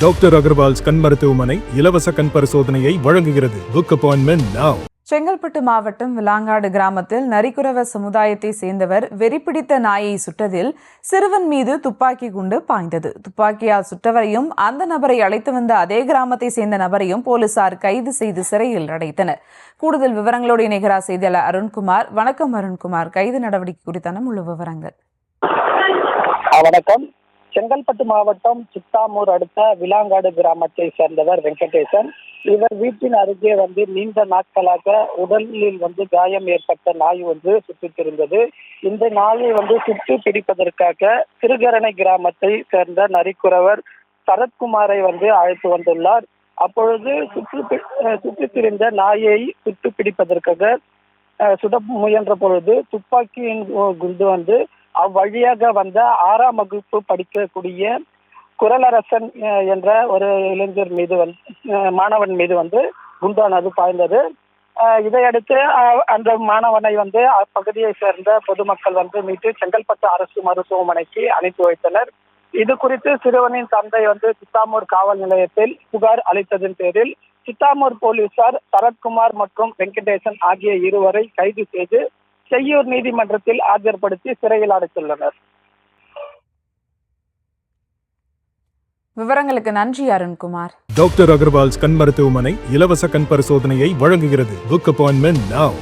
Doctor Agarwal's கண் மருத்துவமனை இலவச கண் பரிசோதனையை வழங்குகிறது. Book appointment now. செங்கல்பட்டு மாவட்டம் விலாங்காடு கிராமத்தில் நரிக்குறவ சமுதாயத்தை சேர்ந்தவர் வெறிப்பிடித்த நாயை சுட்டதில் சிறுவன் மீது துப்பாக்கி குண்டு பாய்ந்தது. துப்பாக்கியால் சுட்டவரையும் அந்த நபரை அழைத்து வந்த அதே கிராமத்தை சேர்ந்த நபரையும் போலீசார் கைது செய்து சிறையில் அடைத்தனர். கூடுதல் விவரங்களோடு இணைகிறார் செய்தியாளர் அருண்குமார். வணக்கம் அருண்குமார், கைது நடவடிக்கை குறித்தான முழு விவரங்கள். வணக்கம். செங்கல்பட்டு மாவட்டம் சித்தாமூர் அடுத்த விலாங்காடு கிராமத்தை சேர்ந்தவர் வெங்கடேசன். இவர் வீட்டின் அருகே நீண்ட நாட்களாக உடலில் காயம் ஏற்பட்ட நாய் சுற்றித்திருந்தது. இந்த நாயை சுற்றி பிடிப்பதற்காக திருகரணை கிராமத்தை சேர்ந்த நரிக்குறவர் சரத்குமாரை அழைத்து வந்துள்ளார். அப்பொழுது சுற்றித் திரிந்த நாயை சுற்றி பிடிப்பதற்காக சுட முயன்ற பொழுது துப்பாக்கியின் குண்டு அவ்வழியாக வந்த 6ஆம் வகுப்பு படிக்கக்கூடிய குரலரசன் என்ற ஒரு இளைஞர் மீது மாணவன் மீது குண்டானது பாய்ந்தது. இதையடுத்து அந்த மாணவனை அப்பகுதியை சேர்ந்த பொதுமக்கள் மீட்டு செங்கல்பட்டு அரசு மருத்துவமனைக்கு அனுப்பி வைத்தனர். இது குறித்து சிறுவனின் தந்தை சித்தாமூர் காவல் நிலையத்தில் புகார் அளித்ததன் பேரில் சித்தாமூர் போலீசார் சரத்குமார் மற்றும் வெங்கடேசன் ஆகிய இருவரை கைது செய்து செய்யூர் நீதிமன்றத்தில் ஆஜர்படுத்தி சிறையில் அடைத்துள்ளனர். விவரங்களுக்கு நன்றி அருண்குமார். டாக்டர் அகர்வால்ஸ் கண் மருத்துவமனை இலவச கண் பரிசோதனையை வழங்குகிறது. Book appointment now.